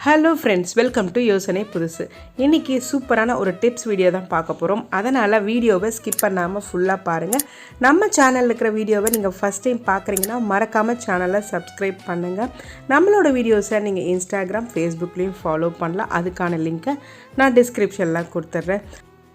Hello friends, welcome to Yosanaipudhusu. இன்றைக்கி சூப்பரான ஒரு டிப்ஸ் வீடியோ தான் பார்க்க போகிறோம். அதனால் வீடியோவை ஸ்கிப் பண்ணாமல் ஃபுல்லாக பாருங்கள். நம்ம சேனலில் இருக்கிற வீடியோவை நீங்கள் ஃபஸ்ட் டைம் பார்க்குறீங்கன்னா மறக்காமல் சேனலை சப்ஸ்கிரைப் பண்ணுங்கள். நம்மளோட வீடியோஸை நீங்கள் இன்ஸ்டாகிராம், ஃபேஸ்புக்லேயும் ஃபாலோ பண்ணலாம். அதுக்கான லிங்க்கை நான் டிஸ்கிரிப்ஷனில் கொடுத்துட்றேன்.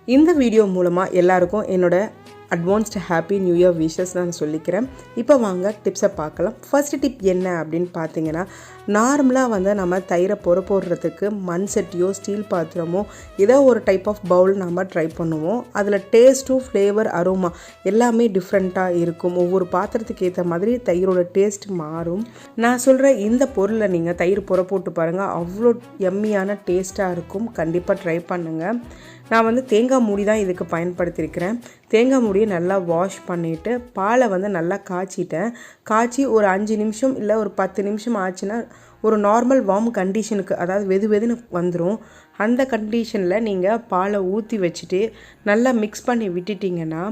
இந்த வீடியோ மூலமாக எல்லாருக்கும் என்னோடய advanced happy new year wishes நான் சொல்லிக்கிறேன். இப்போ வாங்க டிப்ஸை பார்க்கலாம். ஃபர்ஸ்ட் டிப் என்ன அப்படின்னு பார்த்தீங்கன்னா, நார்மலாக நம்ம தயிரை போடுறதுக்கு மண் சட்டியோ ஸ்டீல் பாத்திரமோ ஏதோ ஒரு டைப் ஆஃப் பவுல் நம்ம ட்ரை பண்ணுவோம். அதில் டேஸ்ட்டும் ஃப்ளேவர் அரோமா எல்லாமே டிஃப்ரெண்ட்டாக இருக்கும். ஒவ்வொரு பாத்திரத்துக்கு ஏற்ற மாதிரி தயிரோட டேஸ்ட் மாறும். நான் சொல்கிற இந்த பொருளை நீங்கள் தயிர் போட்டு பாருங்கள், அவ்வளோ எம்மியான டேஸ்ட்டாக இருக்கும். கண்டிப்பாக ட்ரை பண்ணுங்கள். நான் தேங்காய் மூடி தான் இதுக்கு பயன்படுத்தியிருக்கிறேன். தேங்காய் மூடியை நல்லா வாஷ் பண்ணிவிட்டு பாலை நல்லா காய்ச்சி ஒரு 5 நிமிஷம் இல்லை ஒரு 10 நிமிஷம் ஆச்சுன்னா ஒரு நார்மல் வார்ம் கண்டிஷனுக்கு, அதாவது வெதுன்னு வந்துடும். அந்த கண்டிஷனில் நீங்கள் பாலை ஊற்றி வச்சுட்டு நல்லா மிக்ஸ் பண்ணி விட்டுட்டிங்கன்னா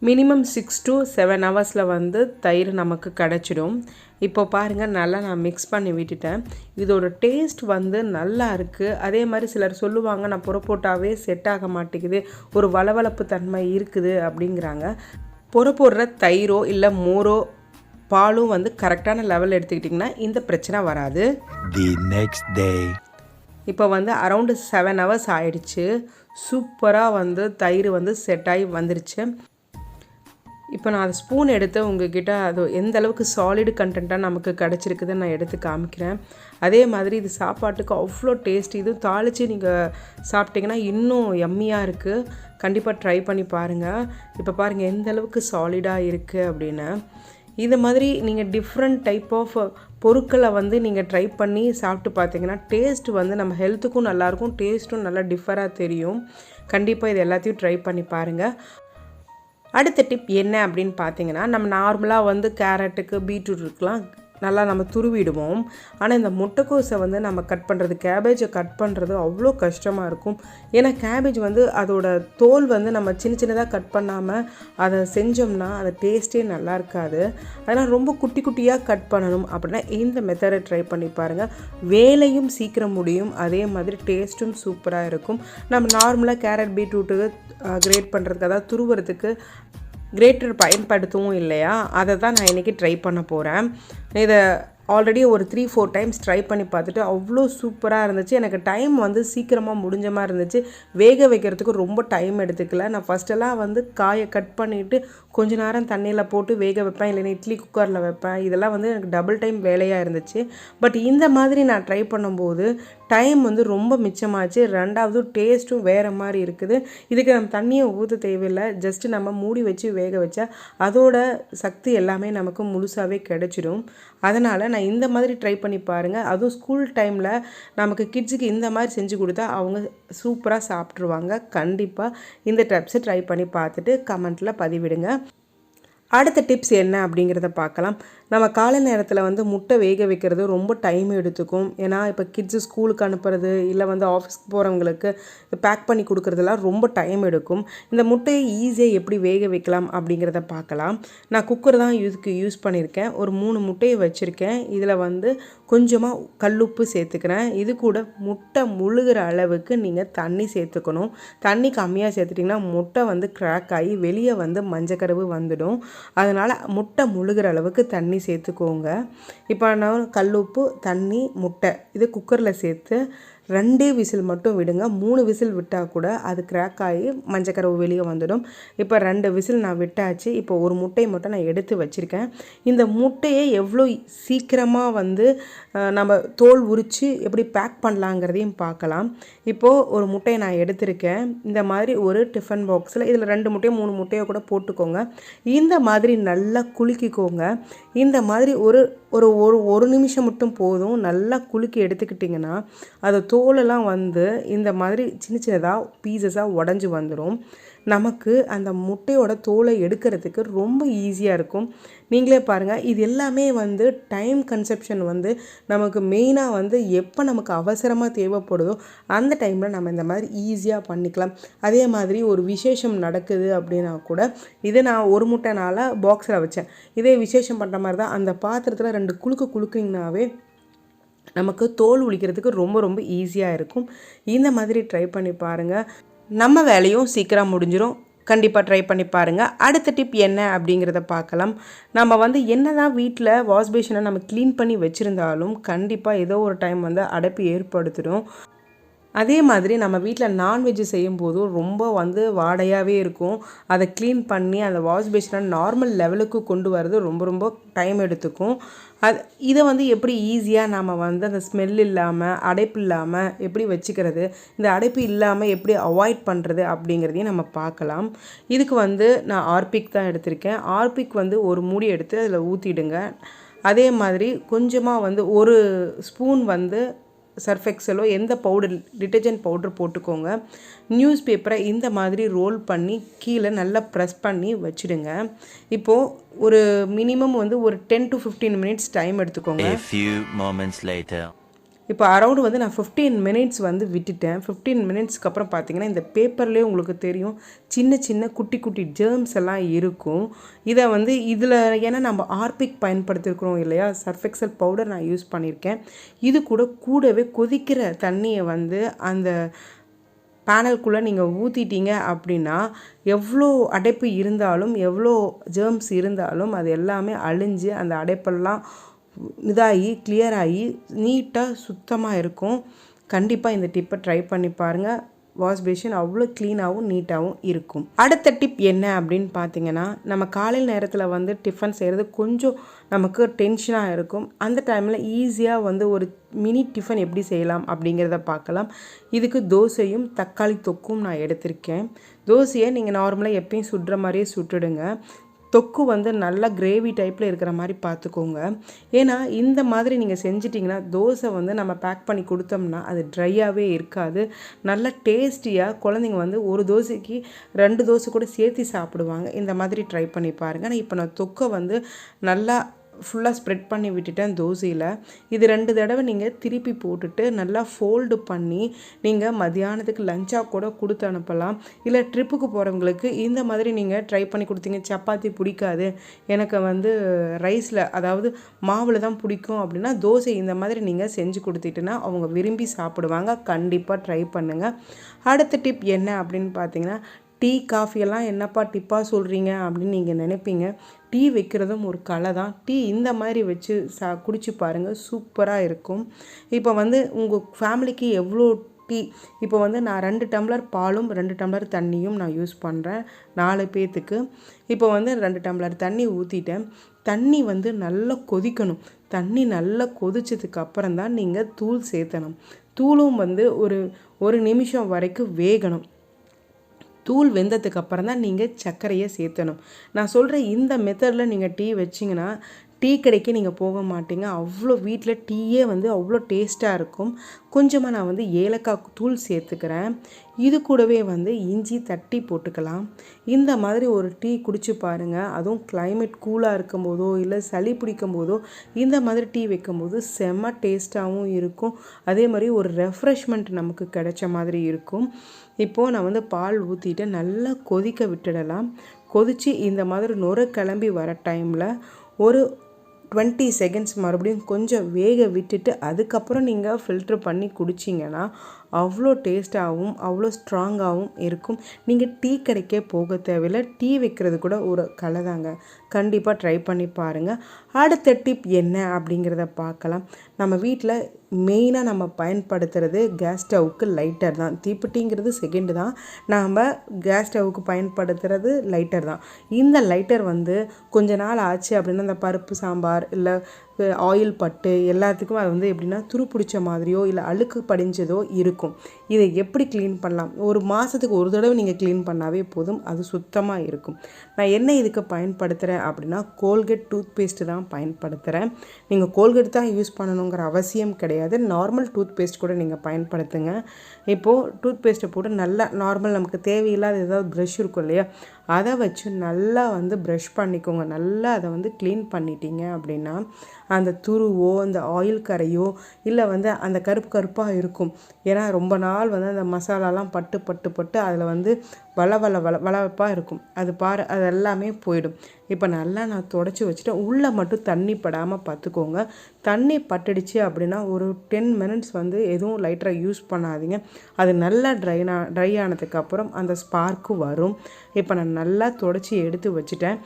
மினிமம் 6 to 7 ஹவர்ஸில் தயிர் நமக்கு கிடச்சிடும். இப்போ பாருங்கள், நல்லா நான் மிக்ஸ் பண்ணி விட்டுட்டேன். இதோட டேஸ்ட் நல்லா இருக்குது. அதே மாதிரி சிலர் சொல்லுவாங்க, நான் போட்டாவே செட் ஆக மாட்டேங்குது, ஒரு வளவளப்பு தன்மை இருக்குது அப்படிங்கிறாங்க. போடுற தயிரோ இல்லை மோரோ பாலும் கரெக்டான லெவல் எடுத்துக்கிட்டிங்கன்னா இந்த பிரச்சனை வராது. The next day. இப்போ அரௌண்டு 7 ஹவர்ஸ் ஆயிடுச்சு. சூப்பராக தயிர் செட் ஆகி வந்துருச்சு. இப்போ நான் அதை ஸ்பூன் எடுத்து உங்ககிட்ட அது எந்த அளவுக்கு சாலிடு கண்டென்ட்டாக நமக்கு கிடச்சிருக்குதுன்னு நான் எடுத்து காமிக்கிறேன். அதே மாதிரி இது சாப்பாட்டுக்கு அவ்வளோ டேஸ்ட். இதுவும் தாளித்து நீங்கள் சாப்பிட்டிங்கன்னா இன்னும் எம்மியாக இருக்குது. கண்டிப்பாக ட்ரை பண்ணி பாருங்கள். இப்போ பாருங்கள் எந்த அளவுக்கு சாலிடாக இருக்குது அப்படின்னு. இது மாதிரி நீங்கள் டிஃப்ரெண்ட் டைப் ஆஃப் பொருட்களை நீங்கள் ட்ரை பண்ணி சாப்பிட்டு பார்த்தீங்கன்னா டேஸ்ட் நம்ம ஹெல்த்துக்கும் நல்லாயிருக்கும், டேஸ்ட்டும் நல்லா டிஃபராக தெரியும். கண்டிப்பாக இது எல்லாத்தையும் ட்ரை பண்ணி பாருங்கள். அடுத்த டிப் என்ன அப்படின்னு பார்த்தீங்கன்னா, நம்ம நார்மலாக கேரட்டுக்கு பீட்ரூட்டுக்கெலாம் நல்லா நம்ம துருவிடுவோம். ஆனால் இந்த முட்டைக்கோஸை நம்ம கட் பண்ணுறது, கேபேஜை கட் பண்ணுறது அவ்வளோ கஷ்டமாக இருக்கும். ஏன்னா கேபேஜ் அதோட தோல் நம்ம சின்னதாக கட் பண்ணாமல் அதை செஞ்சோம்னா அது டேஸ்ட்டே நல்லா இருக்காது. அதனால் ரொம்ப குட்டி குட்டியாக கட் பண்ணணும். அப்படின்னா இந்த மெத்தடை ட்ரை பண்ணி பாருங்கள். வேலையும் சீக்கிரம் முடியும், அதே மாதிரி டேஸ்ட்டும் சூப்பராக இருக்கும். நம்ம நார்மலாக கேரட் பீட்ரூட்டுக்கு கிரேட் பண்ணுறதுக்கு, அதாவது துருவுறதுக்கு கிரேட்டர் பயன்படுத்தவும் இல்லையா, அதை தான் நான் இன்றைக்கி ட்ரை பண்ண போகிறேன். இதை ஆல்ரெடி ஒரு 3-4 டைம்ஸ் ட்ரை பண்ணி பார்த்துட்டு அவ்வளோ சூப்பராக இருந்துச்சு. எனக்கு டைம் சீக்கிரமாக முடிஞ்ச மாதிரி இருந்துச்சு. வேக வைக்கிறதுக்கு ரொம்ப டைம் எடுத்துக்கல. நான் ஃபஸ்ட்டெல்லாம் காயை கட் பண்ணிவிட்டு கொஞ்ச நேரம் தண்ணியில் போட்டு வேக வைப்பேன், இல்லைன்னா இட்லி குக்கரில் வைப்பேன். இதெல்லாம் எனக்கு டபுள் டைம் வேலையாக இருந்துச்சு. பட் இந்த மாதிரி நான் ட்ரை பண்ணும்போது டைம் ரொம்ப மிச்சமாச்சு. ரெண்டாவது டேஸ்ட்டும் வேறு மாதிரி இருக்குது. இதுக்கு நம்ம தண்ணியை ஊற்ற தேவையில்லை. ஜஸ்ட்டு நம்ம மூடி வச்சு வேக வச்சா அதோட சக்தி எல்லாமே நமக்கு முழுசாகவே கிடைச்சிடும். அதனால் நான் இந்த மாதிரி ட்ரை பண்ணி பாருங்கள். அதுவும் ஸ்கூல் டைமில் நமக்கு கிட்ஸுக்கு இந்த மாதிரி செஞ்சு கொடுத்தா அவங்க சூப்பராக சாப்பிட்ருவாங்க. கண்டிப்பாக இந்த டிப்ஸை ட்ரை பண்ணி பார்த்துட்டு கமெண்ட்டில் பதிவிடுங்க. அடுத்த டிப்ஸ் என்ன அப்படிங்கிறத பார்க்கலாம். நம்ம காலை நேரத்தில் முட்டை வேக வைக்கிறது ரொம்ப டைம் எடுத்துக்கும். ஏன்னா இப்போ கிட்ஸு ஸ்கூலுக்கு அனுப்புறது இல்லை ஆஃபீஸ்க்கு போகிறவங்களுக்கு பேக் பண்ணி கொடுக்குறதெல்லாம் ரொம்ப டைம் எடுக்கும். இந்த முட்டையை ஈஸியாக எப்படி வேக வைக்கலாம் அப்படிங்கிறத பார்க்கலாம். நான் குக்கர் தான் இதுக்கு யூஸ் பண்ணியிருக்கேன். ஒரு 3 முட்டையை வச்சுருக்கேன். இதில் கொஞ்சமாக கல்லுப்பு சேர்த்துக்கிறேன். இது கூட முட்டை முழுகிற அளவுக்கு நீங்கள் தண்ணி சேர்த்துக்கணும். தண்ணி கம்மியாக சேர்த்துட்டிங்கன்னா முட்டை கிராக் ஆகி வெளியே மஞ்சக்கருவு வந்துடும். அதனால் முட்டை முழுகிற அளவுக்கு தண்ணி சேர்த்துக்கோங்க. இப்போ நான் கல்லுப்பு, தண்ணி, முட்டை இது குக்கரில் சேர்த்து 2 விசில் மட்டும் விடுங்க. 3 விசில் விட்டால் கூட அது கிராக் ஆகி மஞ்சக்கருவு வெளியே வந்துடும். இப்போ 2 விசில் நான் விட்டாச்சு. இப்போ ஒரு முட்டையை மட்டும் நான் எடுத்து வச்சுருக்கேன். இந்த முட்டையை எவ்வளோ சீக்கிரமாக நம்ம தோல் உரித்து எப்படி பேக் பண்ணலாங்கிறதையும் பார்க்கலாம். இப்போது ஒரு முட்டையை நான் எடுத்திருக்கேன். இந்த மாதிரி ஒரு டிஃபன் பாக்ஸில் இதில் 2 முட்டையோ 3 முட்டையோ கூட போட்டுக்கோங்க. இந்த மாதிரி நல்லா குலுக்கிக்கோங்க. இந்த மாதிரி ஒரு நிமிஷம் மட்டும் போதும். நல்லா குலுக்கி எடுத்துக்கிட்டிங்கன்னா அது தோலெல்லாம் இந்த மாதிரி சின்னதாக பீசஸாக உடஞ்சி வந்துடும். நமக்கு அந்த முட்டையோட தோலை எடுக்கிறதுக்கு ரொம்ப ஈஸியாக இருக்கும். நீங்களே பாருங்கள், இது எல்லாமே டைம் கன்செப்ஷன் நமக்கு மெயினாக எப்போ நமக்கு அவசரமாக தேவைப்படுதோ அந்த டைமில் நம்ம இந்த மாதிரி ஈஸியாக பண்ணிக்கலாம். அதே மாதிரி ஒரு விசேஷம் நடக்குது அப்படின்னா கூட இதை நான் ஒரு முட்டைனால பாக்ஸில் வச்சேன். இதே விசேஷம் பண்ணுற மாதிரி தான் அந்த பாத்திரத்தில் 2 குலுக்கிங்கனாவே நமக்கு தோல் உளிக்கிறதுக்கு ரொம்ப ரொம்ப ஈஸியாக இருக்கும். இந்த மாதிரி ட்ரை பண்ணி பாருங்கள். நம்ம வேலையும் சீக்கிரம் முடிஞ்சிடும். கண்டிப்பாக ட்ரை பண்ணி பாருங்கள். அடுத்த டிப் என்ன அப்படிங்கிறத பார்க்கலாம். நம்ம வந்து என்ன தான் வீட்டில் வாஷ் பேஷனை நம்ம க்ளீன் பண்ணி வச்சுருந்தாலும் கண்டிப்பாக ஏதோ ஒரு டைம் வந்து அடைப்பு ஏற்படுத்திடும். அதே மாதிரி நம்ம வீட்டில் நான்வெஜ் செய்யும்போதும் ரொம்ப வந்து வாடையாகவே இருக்கும். அதை க்ளீன் பண்ணி அந்த வாஷ் பேஷனை நார்மல் லெவலுக்கு கொண்டு வரது ரொம்ப ரொம்ப டைம் எடுத்துக்கும். இதை வந்து எப்படி ஈஸியாக நம்ம வந்து அந்த ஸ்மெல் இல்லாமல் அடைப்பு இல்லாமல் எப்படி வச்சுக்கிறது, இந்த அடைப்பு இல்லாமல் எப்படி அவாய்ட் பண்ணுறது அப்படிங்கிறதையும் நம்ம பார்க்கலாம். இதுக்கு வந்து நான் ஆர்பிக் தான் எடுத்திருக்கேன். ஆர்பிக் வந்து ஒரு மூடி எடுத்து அதில் ஊற்றிடுங்க. அதே மாதிரி கொஞ்சமாக வந்து ஒரு ஸ்பூன் வந்து சர்ஃப் எக்ஸலோ எந்த பவுடர் டிட்டர்ஜென்ட் பவுடர் போட்டுக்கோங்க. நியூஸ் பேப்பரை இந்த மாதிரி ரோல் பண்ணி கீழே நல்லா ப்ரெஸ் பண்ணி வச்சுடுங்க. இப்போது ஒரு மினிமம் வந்து ஒரு 10 to 15 minutes டைம் எடுத்துக்கோங்க. A few moments later. இப்போ அரௌண்ட் வந்து நான் 15 minutes வந்து விட்டுட்டேன். 15 minutesக்கு அப்புறம் பார்த்தீங்கன்னா இந்த பேப்பர்லேயே உங்களுக்கு தெரியும் சின்ன சின்ன குட்டி குட்டி ஜெர்ம்ஸ் எல்லாம் இருக்கும். இதை வந்து இதில் ஏன்னா நம்ம ஆர்பிக் பயன்படுத்திருக்கிறோம் இல்லையா, சர்ஃப் எக்ஸல் பவுடர் நான் யூஸ் பண்ணியிருக்கேன். இது கூடவே கொதிக்கிற தண்ணியை வந்து அந்த பேனலுக்குள்ளே நீங்கள் ஊற்றிட்டீங்க அப்படின்னா எவ்வளோ அடைப்பு இருந்தாலும் எவ்வளோ ஜெர்ம்ஸ் இருந்தாலும் அது எல்லாமே அழிஞ்சு அந்த அடைப்பெல்லாம் இதாகி கிளியர் ஆகி நீட்டாக சுத்தமாக இருக்கும். கண்டிப்பாக இந்த டிப்பை ட்ரை பண்ணி பாருங்கள். வாஷ் பேஷன் அவ்வளோ க்ளீனாகவும் நீட்டாகவும் இருக்கும். அடுத்த டிப் என்ன அப்படின்னு பார்த்தீங்கன்னா, நம்ம காலையில் நேரத்தில் வந்து டிஃபன் செய்கிறது கொஞ்சம் நமக்கு டென்ஷனாக இருக்கும். அந்த டைமில் ஈஸியாக வந்து ஒரு மினி டிஃபன் எப்படி செய்யலாம் அப்படிங்கிறத பார்க்கலாம். இதுக்கு தோசையும் தக்காளி தொக்கும் நான் எடுத்திருக்கேன். தோசையை நீங்கள் நார்மலாக எப்பயும் சுடுற மாதிரியே சுட்டுடுங்க. தொக்கு வந்து நல்லா கிரேவி டைப்பில் இருக்கிற மாதிரி பார்த்துக்கோங்க. ஏன்னா இந்த மாதிரி நீங்கள் செஞ்சிட்டிங்கன்னா தோசை வந்து நம்ம பேக் பண்ணி கொடுத்தோம்னா அது ட்ரையாகவே இருக்காது. நல்லா டேஸ்டியாக குழந்தைங்க வந்து ஒரு தோசைக்கு 2 தோசை கூட சேர்த்து சாப்பிடுவாங்க. இந்த மாதிரி ட்ரை பண்ணி பாருங்கள். ஆனால் இப்போ நான் தொக்கை வந்து நல்லா ஃபுல்லாக ஸ்ப்ரெட் பண்ணி விட்டுட்டேன் தோசையில். இது 2 தடவை நீங்கள் திருப்பி போட்டுட்டு நல்லா ஃபோல்டு பண்ணி நீங்கள் மத்தியானத்துக்கு லஞ்சாக கூட கொடுத்து அனுப்பலாம். இல்லை ட்ரிப்புக்கு போகிறவங்களுக்கு இந்த மாதிரி நீங்கள் ட்ரை பண்ணி கொடுத்தீங்க, சப்பாத்தி பிடிக்காது எனக்கு வந்து ரைஸில் அதாவது மாவில் தான் பிடிக்கும் அப்படின்னா தோசை இந்த மாதிரி நீங்கள் செஞ்சு கொடுத்துட்டுனா அவங்க விரும்பி சாப்பிடுவாங்க. கண்டிப்பாக ட்ரை பண்ணுங்கள். அடுத்த டிப் என்ன அப்படின்னு பார்த்தீங்கன்னா, டீ காஃபியெல்லாம் என்னப்பா டிப்பாக சொல்கிறீங்க அப்படின்னு நீங்கள் நினைப்பீங்க. டீ வைக்கிறதும் ஒரு கலை தான். டீ இந்த மாதிரி வச்சு குடிச்சு பாருங்கள், சூப்பராக இருக்கும். இப்போ வந்து உங்கள் ஃபேமிலிக்கு எவ்வளோ டீ, இப்போ வந்து நான் 2 டம்ளர் பாலும் 2 டம்ளர் தண்ணியும் நான் யூஸ் பண்ணுறேன் 4 பேர்த்துக்கு. இப்போ வந்து 2 டம்ளர் தண்ணி ஊற்றிட்டேன். தண்ணி வந்து நல்லா கொதிக்கணும். தண்ணி நல்லா கொதிச்சதுக்கு அப்புறம் தான் நீங்கள் தூள் சேர்த்தணும். தூளும் வந்து ஒரு நிமிஷம் வரைக்கும் வேகணும். தூள் வெந்ததுக்கு அப்புறம் தான் நீங்கள் சர்க்கரையை சேர்த்தணும். நான் சொல்கிற இந்த மெத்தடில் நீங்கள் டீ வச்சிங்கன்னா டீ கடைக்கு நீங்கள் போக மாட்டீங்க. அவ்வளோ வீட்டில் டீயே வந்து அவ்வளோ டேஸ்ட்டாக இருக்கும். கொஞ்சமாக நான் வந்து ஏலக்காய் தூள் சேர்த்துக்கிறேன். இது கூடவே வந்து இஞ்சி தட்டி போட்டுக்கலாம். இந்த மாதிரி ஒரு டீ குடிச்சு பாருங்கள். அதுவும் கிளைமேட் கூலாக இருக்கும்போதோ இல்லை சளி பிடிக்கும் போதோ இந்த மாதிரி டீ வைக்கும்போது செம்ம டேஸ்ட்டாகவும் இருக்கும். அதே மாதிரி ஒரு ரெஃப்ரெஷ்மெண்ட் நமக்கு கிடைச்ச மாதிரி இருக்கும். இப்போது நான் வந்து பால் ஊற்றிட்டு நல்லா கொதிக்க விட்டுடலாம். கொதித்து இந்த மாதிரி நுரை கிளம்பி வர டைமில் ஒரு 20 செகண்ட்ஸ் மறுபடியும் கொஞ்சம் வேக விட்டுட்டு அதுக்கப்புறம் நீங்கள் ஃபில்ட்ரு பண்ணி குடிச்சிங்கன்னா அவ்வளோ டேஸ்ட்டாகவும் அவ்வளோ ஸ்ட்ராங்காகவும் இருக்கும். நீங்கள் டீ கடைக்கே போக தேவையில்லை. டீ வைக்கிறது கூட ஒரு கலை தாங்க. கண்டிப்பாக ட்ரை பண்ணி பாருங்கள். அடுத்த டிப் என்ன அப்படிங்கிறத பார்க்கலாம். நம்ம வீட்டில் மெயினாக நம்ம பயன்படுத்துகிறது கேஸ் ஸ்டவ்வுக்கு லைட்டர் தான். தீப்பெட்டிங்கிறது செகண்டு தான். நாம் கேஸ் ஸ்டவ்வுக்கு பயன்படுத்துகிறது லைட்டர் தான். இந்த லைட்டர் வந்து கொஞ்ச நாள் ஆச்சு அப்படின்னா இந்த பருப்பு சாம்பார் இல்லை ஆயில் பட்டு எல்லாத்துக்கும் அது வந்து எப்படின்னா துரு பிடிச்ச மாதிரியோ இல்லை அழுக்கு படிஞ்சதோ இருக்கும். இதை எப்படி க்ளீன் பண்ணலாம்? ஒரு மாதத்துக்கு ஒரு தடவை நீங்கள் க்ளீன் பண்ணாவே போதும், அது சுத்தமாக இருக்கும். நான் என்ன இதுக்கு பயன்படுத்துகிறேன் அப்படின்னா கோல்கேட் டூத் பேஸ்ட்டு தான் பயன்படுத்துகிறேன். நீங்கள் கோல்கேட் தான் யூஸ் பண்ணணுங்கிற அவசியம் கிடையாது. நார்மல் டூத் பேஸ்ட் கூட நீங்கள் பயன்படுத்துங்க. இப்போது டூத் பேஸ்ட்டை போட்டு நல்லா நார்மல் நமக்கு தேவையில்லாத ஏதாவது ப்ரஷ் இருக்கும் இல்லையா, அதை வச்சு நல்லா வந்து ப்ரஷ் பண்ணிக்கோங்க. நல்லா அதை வந்து க்ளீன் பண்ணிட்டீங்க அப்படின்னா அந்த துருவோ அந்த ஆயில் கரையோ இல்லை வந்து அந்த கருப்பாக இருக்கும். ஏன்னா ரொம்ப நாள் வந்து அந்த மசாலாலாம் பட்டு அதில் வந்து வளவளப்பாக இருக்கும். அது எல்லாமே போயிடும். இப்போ நல்லா நான் தொடச்சி வச்சுட்டு உள்ளே மட்டும் தண்ணி படாமல் பார்த்துக்கோங்க. தண்ணி பட்டுடுச்சு அப்படின்னா ஒரு 10 மினிட்ஸ் வந்து எதுவும் லைட்டராக யூஸ் பண்ணாதீங்க. அது நல்லா ட்ரை ஆனதுக்கப்புறம் அந்த ஸ்பார்க்கு வரும். இப்போ நான் நல்லா தொடச்சி எடுத்து வச்சுட்டேன்.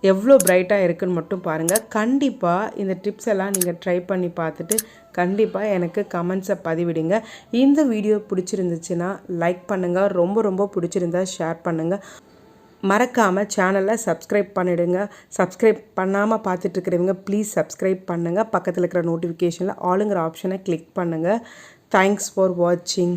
எவ்வளோ பிரைட்டாக இருக்குன்னு மட்டும் பாருங்கள். கண்டிப்பாக இந்த டிப்ஸ் எல்லாம் நீங்கள் ட்ரை பண்ணி பார்த்துட்டு கண்டிப்பாக எனக்கு கமெண்ட்ஸை பதிவிடுங்க. இந்த வீடியோ பிடிச்சிருந்துச்சுன்னா லைக் பண்ணுங்கள். ரொம்ப பிடிச்சிருந்தா ஷேர் பண்ணுங்கள். மறக்காமல் சேனலை சப்ஸ்கிரைப் பண்ணிவிடுங்க. சப்ஸ்கிரைப் பண்ணாமல் பார்த்துட்ருக்கிறவங்க ப்ளீஸ் சப்ஸ்கிரைப் பண்ணுங்கள். பக்கத்தில் இருக்கிற நோட்டிஃபிகேஷனில் ஆளுங்கிற ஆப்ஷனை கிளிக் பண்ணுங்கள். தேங்க்ஸ் ஃபார் வாட்சிங்.